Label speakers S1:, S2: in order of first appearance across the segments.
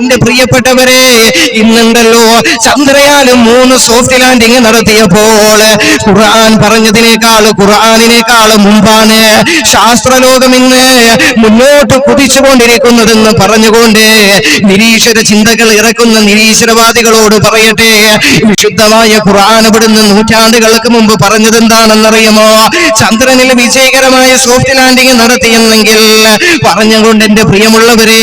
S1: എന്റെ പ്രിയപ്പെട്ടവരെ, ഇന്നുണ്ടല്ലോ Chandrayaan 3 soft landing നടത്തിയപ്പോൾ ഖുർആൻ ഖുർആനിനേക്കാൾ മുമ്പാണ് ശാസ്ത്രലോകം ഇന്ന് മുന്നോട്ട് കുതിച്ചുകൊണ്ടിരിക്കുന്നതെന്ന് പറഞ്ഞുകൊണ്ട് നിരീശ്വര ചിന്തകൾ ഇറക്കുന്ന നിരീശ്വരവാദികളോട് പറയട്ടെ, വിശുദ്ധമായ ഖുർആൻ ഇവിടുന്ന് നൂറ്റാണ്ടുകൾക്ക് മുമ്പ് പറഞ്ഞത് എന്താണെന്നറിയുമോ? ചന്ദ്രനിൽ വിജയകരമായ സോഫ്റ്റ് ലാൻഡിങ് നടത്തിയെന്നെങ്കിൽ പറഞ്ഞുകൊണ്ട് എന്റെ പ്രിയമുള്ളവരെ,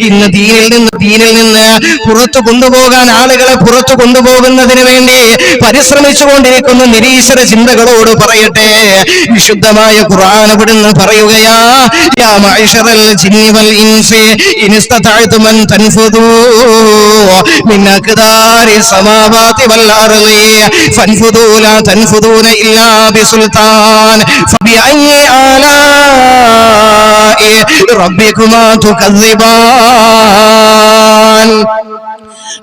S1: ഇന്ന് ദീനിൽ നിന്ന് പുറത്തു കൊണ്ടുപോകാൻ, ആളുകളെ പുറത്തു കൊണ്ടുപോകുന്നതിന് വേണ്ടി പരിശ്രമിച്ചുകൊണ്ടിരിക്കുന്ന നിരീശ്വര ചിന്തകളോട് പറയട്ടെ, വിശുദ്ധമായ ഖുർആൻ ഇവിടുന്ന് പറയുകയാ, യാ മഅ്ശറൽ ജിന്നി വൽ ഇൻസി ഇനിസ്തതഅ്തും അൻ തൻഫുദൂ മിൻ അഖ്ദാരി സമാവാതി വൽ അർളി ഫൻഫുദൂ ലാ തൻഫുദൂന ഇല്ലാ ബിസുൽത്താൻ ഫബിഅയ്യി ആലാഇ റബ്ബികുമാ തുകദ്ദിബാൻ.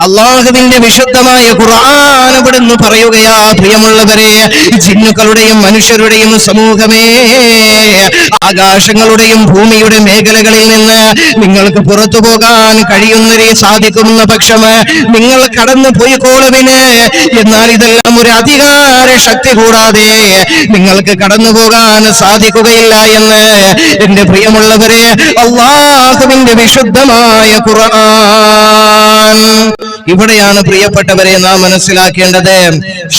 S1: അല്ലാഹുവിന്റെ വിശുദ്ധമായ ഖുർആൻ ഇവിടുന്ന് പറയുകയാ, പ്രിയമുള്ളവരെ, ജിന്നുകളുടെയും മനുഷ്യരുടെയും സമൂഹമേ, ആകാശങ്ങളുടെയും ഭൂമിയുടെ മേഖലകളിൽ നിന്ന് നിങ്ങൾക്ക് പുറത്തു പോകാൻ സാധിക്കുന്ന പക്ഷം നിങ്ങൾ കടന്നു പോയിക്കോളുവിന്. എന്നാൽ ഇതെല്ലാം ഒരു അധികാര ശക്തി കൂടാതെ നിങ്ങൾക്ക് കടന്നു പോകാൻ സാധിക്കുകയില്ല എന്ന് എന്റെ പ്രിയമുള്ളവരെ അല്ലാഹുവിന്റെ വിശുദ്ധമായ ഖുർആൻ. ഇവിടെയാണ് പ്രിയപ്പെട്ടവരെ നാം മനസ്സിലാക്കേണ്ടത്,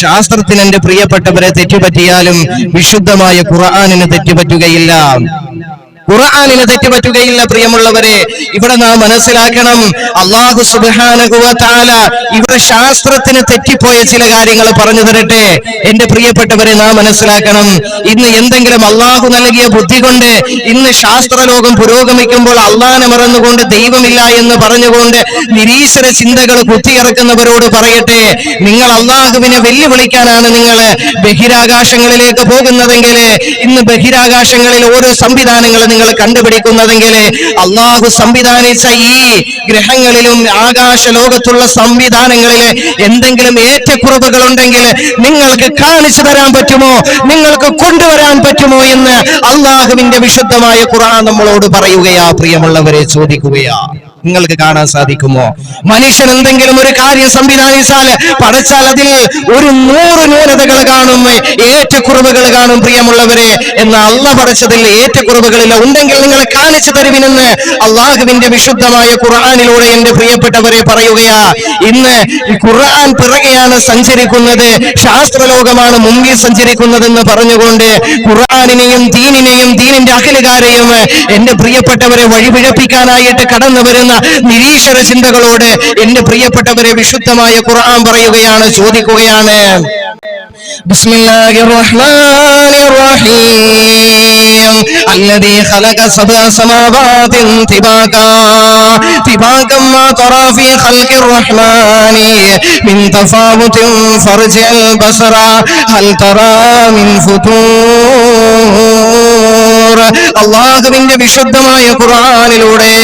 S1: ശാസ്ത്രത്തിന് എന്റെ പ്രിയപ്പെട്ടവരെ തെറ്റുപറ്റിയാലും വിശുദ്ധമായ ഖുർആനിന് തെറ്റുപറ്റുകയില്ല. പ്രിയമുള്ളവരെ, ഇവിടെ നാം മനസ്സിലാക്കണം, അല്ലാഹു സുബ്ഹാനഹു വ തആല ഇവിടെ ശാസ്ത്രത്തിന് തെറ്റിപ്പോയ ചില കാര്യങ്ങൾ പറഞ്ഞു തരട്ടെ. എന്റെ പ്രിയപ്പെട്ടവരെ, നാം മനസ്സിലാക്കണം, ഇന്ന് എന്തെങ്കിലും അല്ലാഹു നൽകിയ ബുദ്ധി കൊണ്ട് ഇന്ന് ശാസ്ത്രലോകം പുരോഗമിക്കുമ്പോൾ അള്ളാനെ മറന്നുകൊണ്ട് ദൈവമില്ല എന്ന് പറഞ്ഞുകൊണ്ട് നിരീശ്വര ചിന്തകൾ കുത്തിയിറക്കുന്നവരോട് പറയട്ടെ, നിങ്ങൾ അല്ലാഹുവിനെ വെല്ലുവിളിക്കാനാണ് നിങ്ങൾ ബഹിരാകാശങ്ങളിലേക്ക് പോകുന്നതെങ്കിൽ, ഇന്ന് ബഹിരാകാശങ്ങളിൽ ഓരോ സംവിധാനങ്ങൾ നിങ്ങൾ കണ്ടുപിടിക്കുന്നതെങ്കിൽ, അല്ലാഹു സംവിധാനിച്ച ഈ ഗ്രഹങ്ങളിലും ആകാശ ലോകത്തുള്ള സംവിധാനങ്ങളിലെ എന്തെങ്കിലും ഏറ്റക്കുറവുകൾ ഉണ്ടെങ്കിൽ നിങ്ങൾക്ക് കാണിച്ചു തരാൻ പറ്റുമോ, നിങ്ങൾക്ക് കൊണ്ടുവരാൻ പറ്റുമോ എന്ന് അല്ലാഹുവിന്റെ വിശുദ്ധമായ ഖുർആൻ നമ്മളോട് പറയുകയാ. പ്രിയമുള്ളവരെ, ചോദിക്കുകയാ, നിങ്ങൾക്ക് കാണാൻ സാധിക്കുമോ? മനുഷ്യൻ എന്തെങ്കിലും ഒരു കാര്യം സംവിധാനിച്ചാൽ പഠിച്ചാൽ അതിൽ ഒരു 100 ന്യൂനതകൾ കാണും, ഏറ്റക്കുറവുകൾ കാണും. പ്രിയമുള്ളവരെ, എന്നാൽ അല്ലാഹു പഠിച്ചതിൽ ഏറ്റക്കുറവുകളില്ല. ഉണ്ടെങ്കിൽ നിങ്ങൾ കാണിച്ചു തരുവിനെന്ന് അല്ലാഹുവിന്റെ വിശുദ്ധമായ ഖുർആനിലൂടെ എന്റെ പ്രിയപ്പെട്ടവരെ പറയുകയാ. ഇന്ന് ഖുർആൻ പിറകെയാണ് സഞ്ചരിക്കുന്നത്, ശാസ്ത്രലോകമാണ് മുമ്പിൽ സഞ്ചരിക്കുന്നതെന്ന് പറഞ്ഞുകൊണ്ട് ഖുർആനിനെയും ദീനിന്റെ അഖിലുകാരെയും എന്റെ പ്രിയപ്പെട്ടവരെ വഴിപിഴപ്പിക്കാനായിട്ട് കടന്നു വരുന്ന നിരീശ്വര ചിന്തകളോട് എന്റെ പ്രിയപ്പെട്ടവരെ വിശുദ്ധമായ ഖുർആൻ പറയുകയാണ്, ചോദിക്കുകയാണ്. ബിസ്മില്ലാഹിർ റഹ്മാനിർ റഹീം അല്ലദീ ഖലഖ സബഅ സമാവാതിൻ തിബാകം മാ തറാ ഫീ ഖൽഖിർ റഹ്മാനി മിൻ തഫാവുതിൻ ഫർജിൽ ബസറ ഹൽ തറാ മിൻ ഫുതൂർ. അല്ലാഹുവിന്റെ വിശുദ്ധമായ ഖുർആനിലൂടെ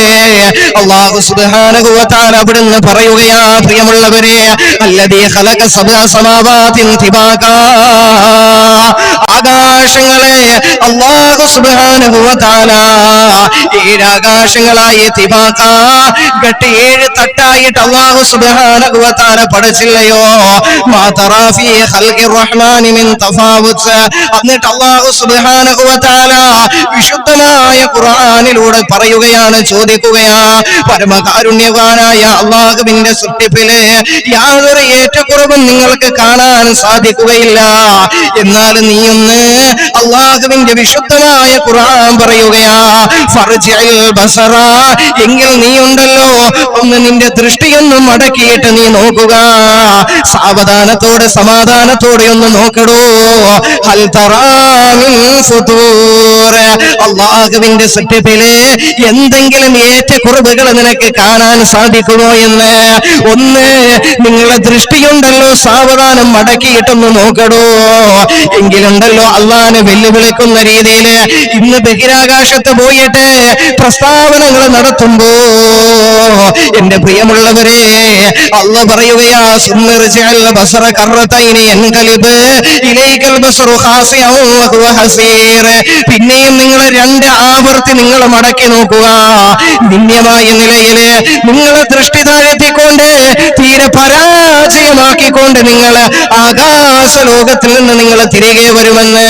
S1: അല്ലാഹു സുബ്ഹാനഹു വ തആല അവിടുന്ന് പറയുകയാ, പ്രിയമുള്ളവരെ, അല്ലദീ ഖലഖ സബഅ സമാവാതിൻ തിബാകാ, ആകാശങ്ങളെ അല്ലാഹു സുബ്ഹാനഹു വ തആല 7 ആകാശങ്ങളായി തിബാകാ, 7 തട്ടായിട്ട് അല്ലാഹു സുബ്ഹാനഹു വ തആല പഠിച്ചില്ലയോ? മാ തറാ ഫീ ഖൽഖിർ റഹ്മാനി മിൻ തഫാവുത്. എന്നിട്ട് അല്ലാഹു സുബ്ഹാനഹു വ തആല വിശുദ്ധമായ ഖുർആനിലൂടെ പറയുകയാണ്, ചോദിക്കുകയാ, പരമകാരുണ്യവാനായ അല്ലാഹുവിന്റെ സൃഷ്ടിപ്പിലെ യാതൊരു ഏറ്റക്കുറവും നിങ്ങൾക്ക് കാണാൻ സാധിക്കുകയില്ല. എന്നാൽ നീയൊന്ന് അല്ലാഹുവിന്റെ വിശുദ്ധമായ ഖുർആൻ പറയുകയാ, ഫർജിൽ ബസറ, എങ്കിൽ നീയുണ്ടല്ലോ ഒന്ന് നിന്റെ ദൃഷ്ടിയൊന്നും മടക്കിയിട്ട് നീ നോക്കുക, സാവധാനത്തോടെ സമാധാനത്തോടെ ഒന്ന് നോക്കടോ. ഹൽ തറാ മിൻ ഫുതൂർ, അല്ലാഹുവിന്റെ സൃഷ്ടിപ്പിലെ എന്തെങ്കിലും ഏറ്റക്കുറവുകൾ നിനക്ക് കാണാൻ സാധിക്കുമോ എന്ന് ഒന്ന് നിങ്ങളുടെ ദൃഷ്ടിയുണ്ടല്ലോ സാവധാനം മടക്കിയിട്ടൊന്ന് നോക്കടോ. എങ്കിലുണ്ടല്ലോ അള്ളാനെ വെല്ലുവിളിക്കുന്ന രീതിയിൽ ഇന്ന് ബഹിരാകാശത്ത് പോയിട്ട് പ്രസ്താവനകൾ നടത്തുമ്പോ എന്റെ പ്രിയമുള്ളവരെ, അല്ലാഹു പറയുകയാ, സുമ്മർജിഅൽ ബസറ കറതൈനി യൻഖലിബ് ഇലൈകൽ ബസറു ഖാസിഅൻ വഹുവ ഹസീർ. പിന്നെയും നിങ്ങൾ 2 ആവർത്തി നിങ്ങൾ മടക്കി നോക്കുക, മാന്യമായ നിലയില് നിങ്ങളെ ദൃഷ്ടി താഴ്ത്തിക്കൊണ്ട് തീരെ പരാജയമാക്കിക്കൊണ്ട് നിങ്ങൾ ആകാശ ലോകത്തിൽ നിന്ന് നിങ്ങൾ തിരികെ വരുമെന്ന്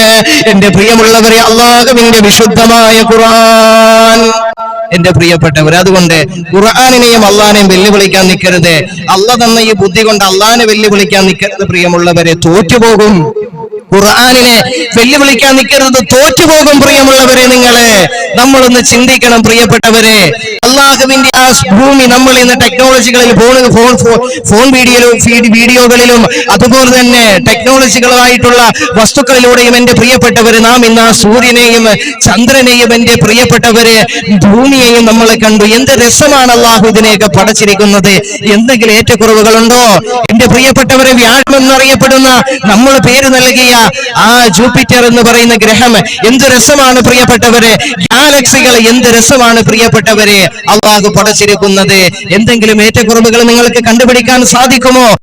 S1: എന്റെ പ്രിയമുള്ളവരെ അല്ലാഹുവിന്റെ വിശുദ്ധമായ ഖുർആൻ. എന്റെ പ്രിയപ്പെട്ടവർ, അതുകൊണ്ട് ഖുർആനിനെയും അള്ളാനെയും വെല്ലുവിളിക്കാൻ നിൽക്കരുത്. അള്ള തന്ന ഈ ബുദ്ധി കൊണ്ട് അള്ളാനെ വെല്ലുവിളിക്കാൻ നിൽക്കരുത്. പ്രിയമുള്ളവരെ, തോറ്റുപോകും. ഖുർആനിനെ വെല്ലുവിളിക്കാൻ നിൽക്കരുത്, തോറ്റുപോകും. പ്രിയമുള്ളവരെ, നമ്മളൊന്ന് ചിന്തിക്കണം. പ്രിയപ്പെട്ടവരെ, അള്ളാഹുവിന്റെ ആ ഭൂമി നമ്മൾ ഇന്ന് ടെക്നോളജികളിൽ ഫോൺ വീഡിയോകളിലും അതുപോലെ തന്നെ ടെക്നോളജികളായിട്ടുള്ള വസ്തുക്കളിലൂടെയും എന്റെ പ്രിയപ്പെട്ടവര് നാം ഇന്ന് ആ സൂര്യനെയും ചന്ദ്രനെയും എന്റെ പ്രിയപ്പെട്ടവരെ ഭൂമിയെയും നമ്മൾ കണ്ടു. എന്ത് രസമാണ് അള്ളാഹു ഇതിനെയൊക്കെ പടച്ചിരിക്കുന്നത്. എന്തെങ്കിലും ഏറ്റക്കുറവുകളുണ്ടോ? എന്റെ പ്രിയപ്പെട്ടവരെ, വ്യാഴം എന്നറിയപ്പെടുന്ന നമ്മൾ പേര് നൽകിയ ആ ജൂപ്പിറ്റർ എന്ന് പറയുന്ന ഗ്രഹം എന്ത് രസമാണ് പ്രിയപ്പെട്ടവരെ. ഗാലക്സികൾ എന്ത് രസമാണ് പ്രിയപ്പെട്ടവരെ അള്ളാഹു പടച്ചിരിക്കുന്നത്. എന്തെങ്കിലും ഏറ്റക്കുറവുകൾ നിങ്ങൾക്ക് കണ്ടുപിടിക്കാൻ സാധിക്കുമോ?